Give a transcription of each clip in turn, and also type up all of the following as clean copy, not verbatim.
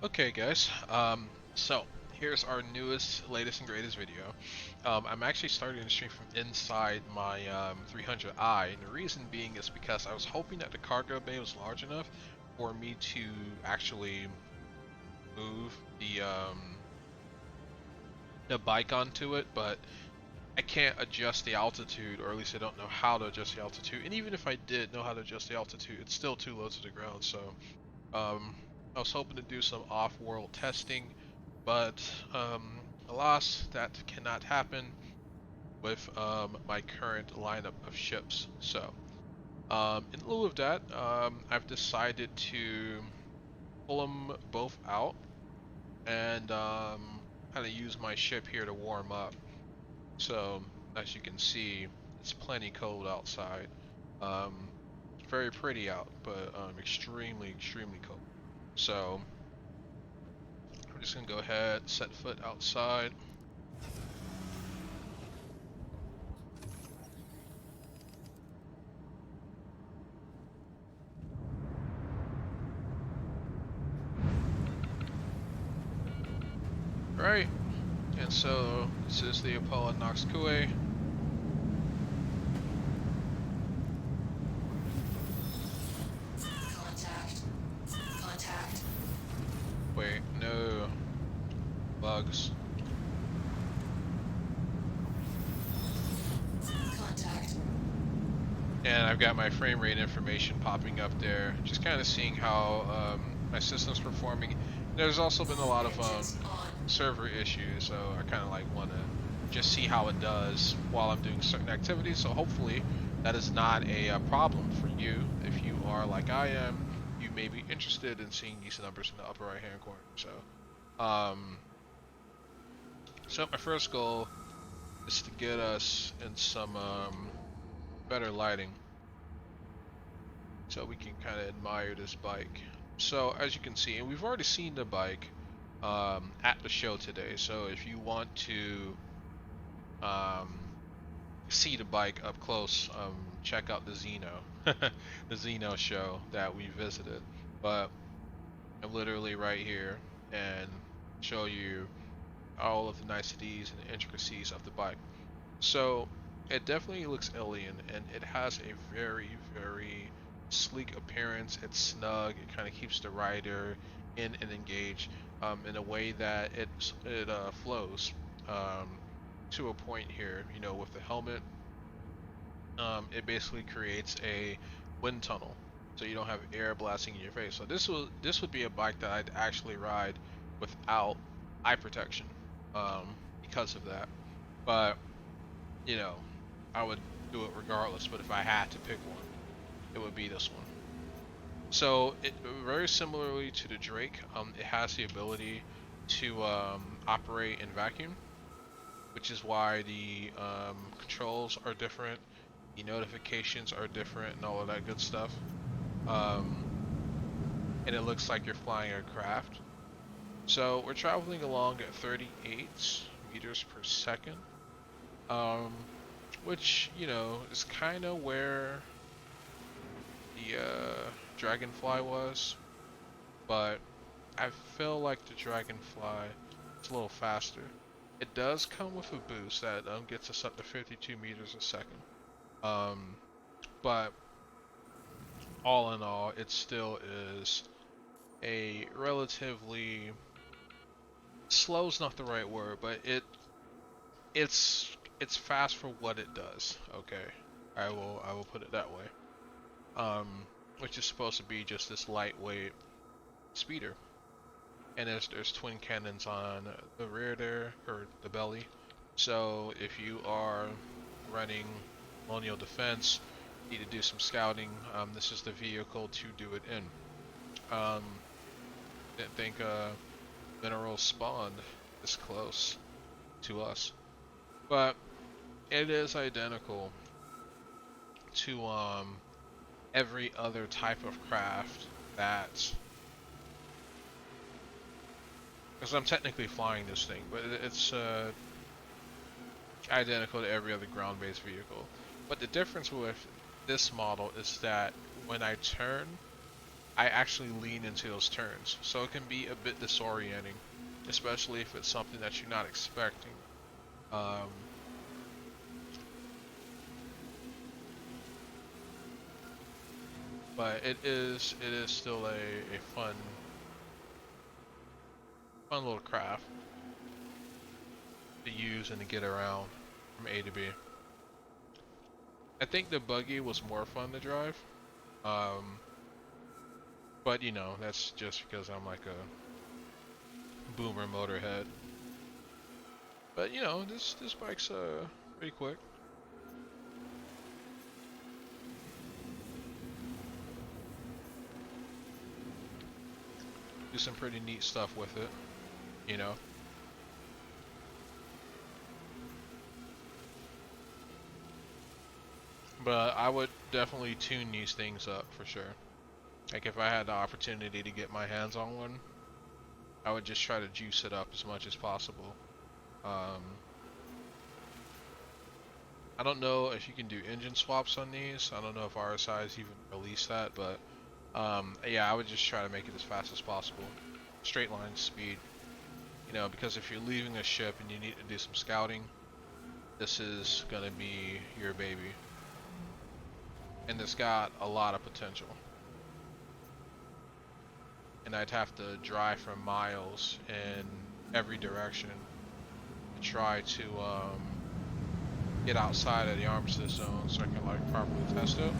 Okay, guys. So here's our newest, latest, and greatest video. I'm actually starting to stream from inside my 300i, and the reason being is because I was hoping that the cargo bay was large enough for me to actually move the bike onto it, but I can't adjust the altitude, or at least I don't know how to adjust the altitude. And even if I did know how to adjust the altitude, it's still too low to the ground. So um, I was hoping to do some off-world testing, but alas, that cannot happen with my current lineup of ships. So in lieu of that, I've decided to pull them both out and kind of use my ship here to warm up. So as you can see, it's plenty cold outside. Um, it's very pretty out, but extremely, extremely cold. So we're just gonna go ahead, set foot outside. Right, and so this is the Aopoa Nox Kue. Contact. Contact. Wait, no bugs. Contact. And I've got my frame rate information popping up there, just kind of seeing how my system's performing. There's also been a lot of Engines on. server issues, so I kind of like want to just see how it does while I'm doing certain activities. So hopefully that is not a problem for you. If you are like I am, you may be interested in seeing these numbers in the upper right hand corner. Um, so my first goal is to get us in some better lighting so we can kind of admire this bike. So as you can see, and we've already seen the bike at the show today. So if you want to um, see the bike up close, check out the Xeno, the Xeno show that we visited. But I'm literally right here and show you all of the niceties and the intricacies of the bike. So it definitely looks alien, and it has a very, very sleek appearance. It's snug. It kind of keeps the rider in and engaged in a way that it flows to a point here. You know, with the helmet, it basically creates a wind tunnel, so you don't have air blasting in your face. So this would be a bike that I'd actually ride without eye protection because of that. But you know, I would do it regardless, but if I had to pick one, it would be this one. So, very similarly to the Drake, it has the ability to operate in vacuum, which is why the controls are different, the notifications are different, and all of that good stuff. Um, and it looks like you're flying a craft. So, we're traveling along at 38 meters per second. Um, which is kind of where the Dragonfly was, but I feel like the Dragonfly is a little faster. It does come with a boost that gets us up to 52 meters a second. Um, but all in all, it still is a relatively slow's not the right word, but it's fast for what it does. Okay, I will put it that way. Um, which is supposed to be just this lightweight speeder. And there's twin cannons on the rear there, or the belly. So if you are running colonial defense, need to do some scouting, this is the vehicle to do it in. Um, didn't think minerals spawned this close to us, but it is identical to every other type of craft that, because I'm technically flying this thing, but it's identical to every other ground-based vehicle. But the difference with this model is that when I turn, I actually lean into those turns. So it can be a bit disorienting, especially if it's something that you're not expecting. Um, but it is still a fun little craft to use and to get around from A to B. I think the buggy was more fun to drive. Um, but that's just because I'm like a boomer motorhead. But this bike's pretty quick. Do some pretty neat stuff with it, you know. But I would definitely tune these things up for sure. Like if I had the opportunity to get my hands on one, I would just try to juice it up as much as possible. Um, I don't know if you can do engine swaps on these. I don't know if RSI has even released that, but yeah, I would just try to make it as fast as possible. Straight line speed. Because if you're leaving a ship and you need to do some scouting, this is gonna be your baby. And it's got a lot of potential. And I'd have to drive for miles in every direction to try to get outside of the armistice zone so I can like properly test it.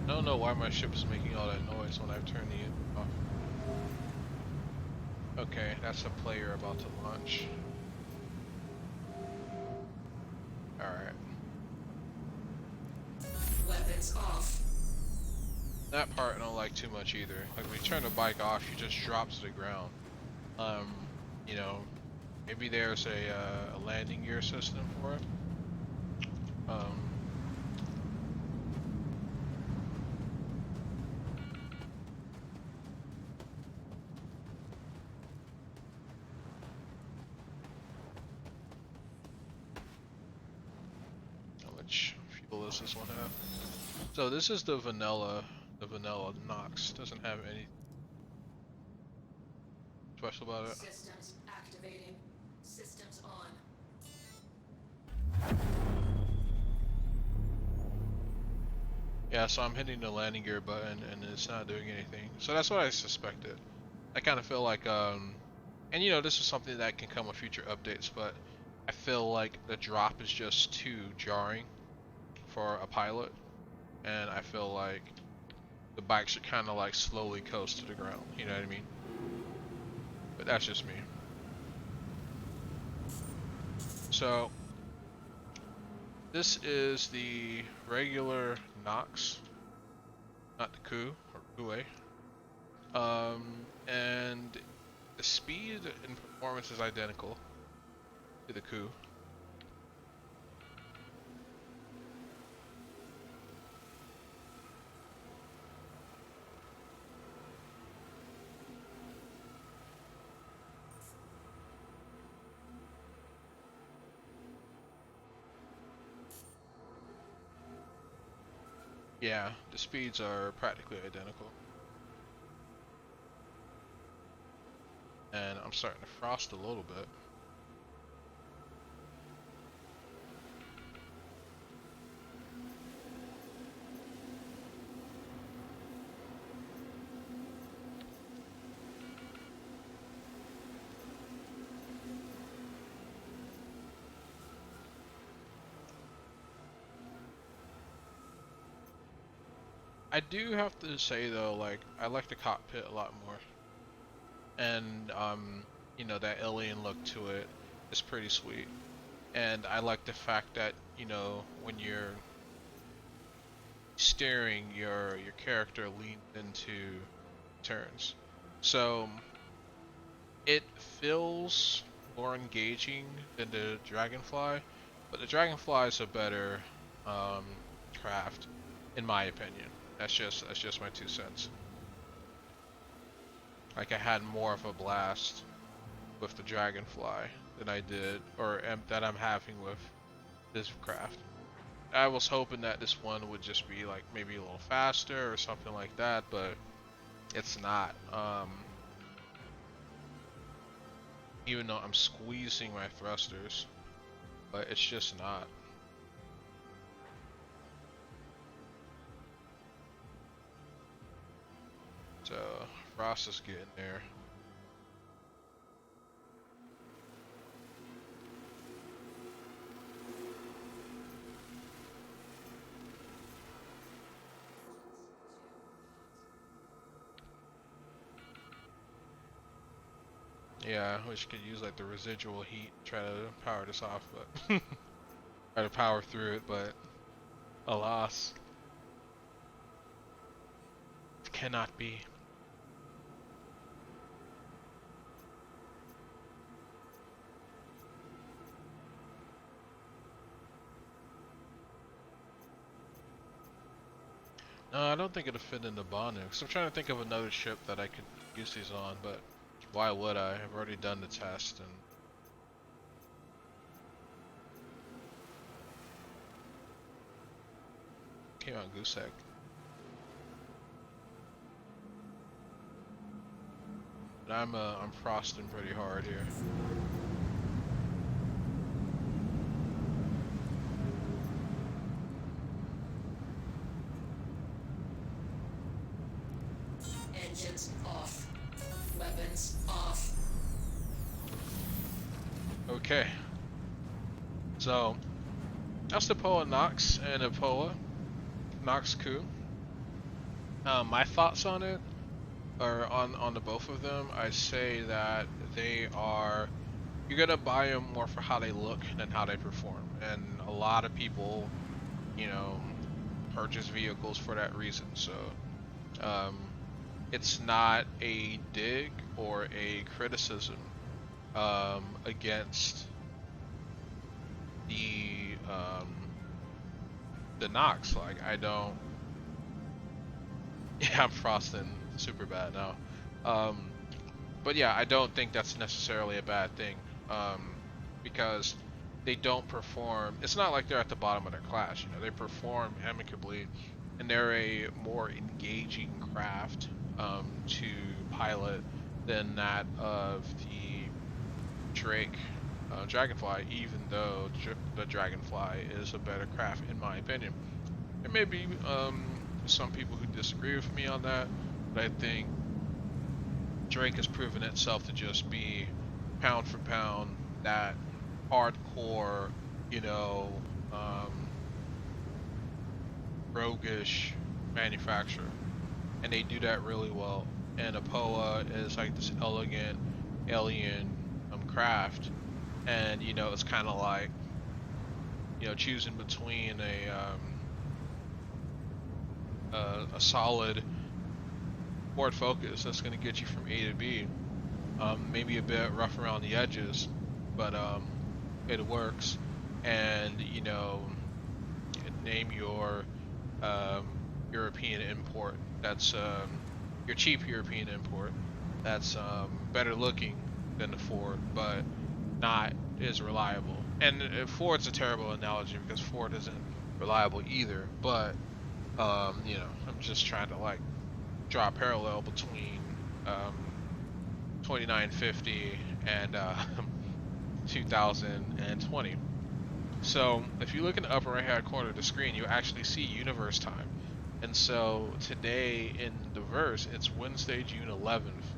I don't know why my ship is making all that noise when I've turned the engine off. Okay, that's a player about to launch. Alright. Weapons off. That part I don't like too much either. Like when you turn the bike off, you just drop to the ground. Um, you know, maybe there's a landing gear system for it. Um, how much fuel does this one have? So this is the vanilla Nox. Doesn't have anything special about it. Systems activating. Systems on. Yeah, so I'm hitting the landing gear button and it's not doing anything. So that's what I suspected. I kind of feel like, and this is something that can come with future updates, but I feel like the drop is just too jarring for a pilot, and I feel like the bike should kind of like slowly coast to the ground. You know what I mean? But that's just me. So this is the regular Nox, not the Kue or Kue. And the speed and performance is identical to the Kue. Yeah, the speeds are practically identical. And I'm starting to frost a little bit. I do have to say though, like I like the cockpit a lot more, and that alien look to it is pretty sweet. And I like the fact that when you're steering, your character leans into turns, so it feels more engaging than the Dragonfly, but the Dragonfly is a better um, craft, in my opinion. That's just my 2 cents. Like I had more of a blast with the Dragonfly than I did, or that I'm having with this craft. I was hoping that this one would just be like maybe a little faster or something like that, but it's not. Even though I'm squeezing my thrusters, but it's just not. So Frost is getting there. Yeah, I wish you could use like the residual heat, try to power this off, but try to power through it, but alas, it cannot be. No, I don't think it'll fit in the Banu. Cause I'm trying to think of another ship that I could use these on, but why would I? I've already done the test and came out goose egg. But I'm frosting pretty hard here. Engines off. Weapons off. Okay, so that's the Aopoa Nox and Aopoa Nox Kue. My thoughts on it, or on the both of them, I say that they are, you're gonna buy them more for how they look than how they perform, and a lot of people, you know, purchase vehicles for that reason. So um, it's not a dig or a criticism against the Nox. Like I don't. Yeah, I'm frosting super bad now. But yeah, I don't think that's necessarily a bad thing. Because they don't perform. It's not like they're at the bottom of their class. You know, they perform amicably, and they're a more engaging craft to pilot than that of the Drake Dragonfly. Even though the Dragonfly is a better craft, in my opinion. There may be some people who disagree with me on that, but I think Drake has proven itself to just be pound for pound that hardcore, you know, roguish manufacturer, and they do that really well. And Aopoa is like this elegant alien craft, and you know it's kind of like, you know, choosing between a solid Ford Focus that's going to get you from A to B, maybe a bit rough around the edges, but it works. And you know, name your European import. That's your cheap European import. That's better looking than the Ford, but not as reliable. And Ford's a terrible analogy because Ford isn't reliable either. But you know, I'm just trying to like draw a parallel between 2950 and 2020. So if you look in the upper right hand corner of the screen, you actually see universe time. And so today in the verse, it's Wednesday, June 11th,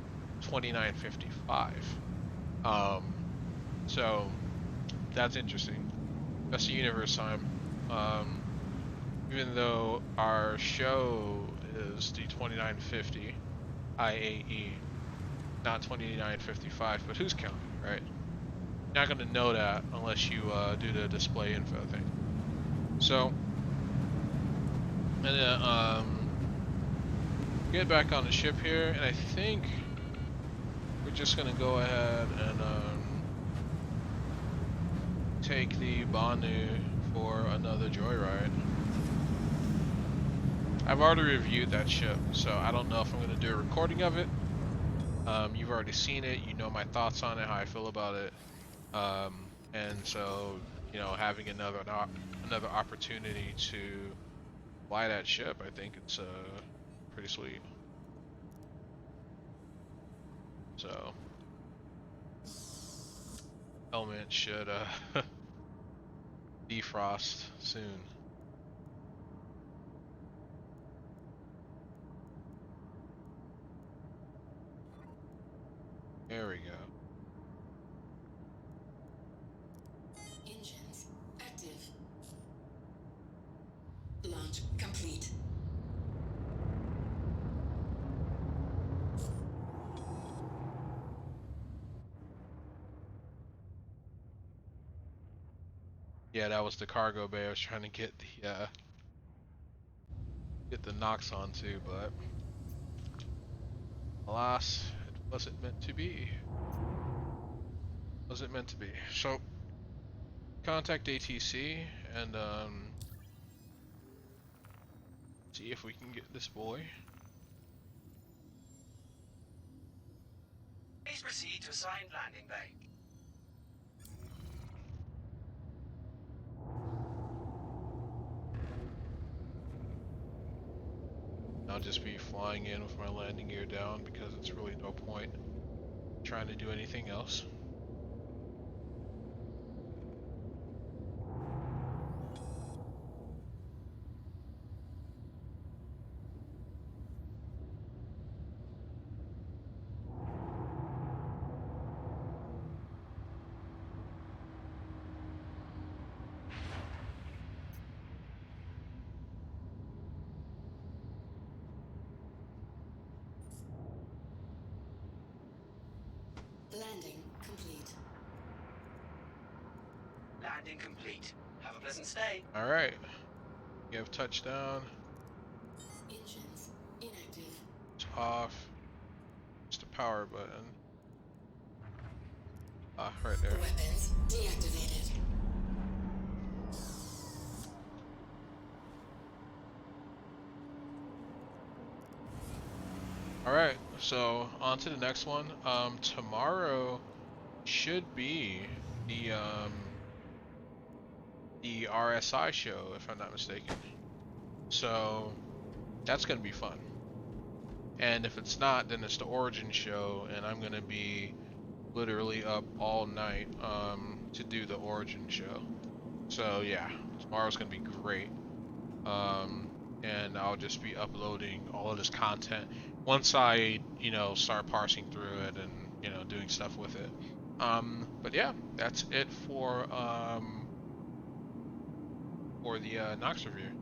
2955. So that's interesting. That's the universe time. Even though our show is the 2950 IAE, not 2955, but who's counting, right? You're not gonna know that unless you do the display info thing. So, and then get back on the ship here, and I think we're just gonna go ahead and take the Banu for another joyride. I've already reviewed that ship, so I don't know if I'm gonna do a recording of it. You've already seen it, you know my thoughts on it, how I feel about it. And so you know, having another opportunity to fly that ship, I think it's pretty sweet. So element should defrost soon. There we go. Engines active. Launch complete. Yeah, that was the cargo bay I was trying to get the Nox onto, but alas, it wasn't meant to be. Was it meant to be? So contact ATC and see if we can get this boy. Please proceed to assigned landing bay. I'll just be flying in with my landing gear down because it's really no point trying to do anything else. Landing complete. Landing complete. Have a pleasant stay. Alright, you have touchdown. Engines inactive. It's off. It's the power button. Ah, right there. Weapons deactivated. Alright, so on to the next one. Tomorrow should be the RSI show, if I'm not mistaken. So that's gonna be fun. And if it's not, then it's the Origin show, and I'm gonna be literally up all night to do the Origin show. So yeah, tomorrow's gonna be great. And I'll just be uploading all of this content once I, you know, start parsing through it and, you know, doing stuff with it. But yeah, that's it for the Nox review.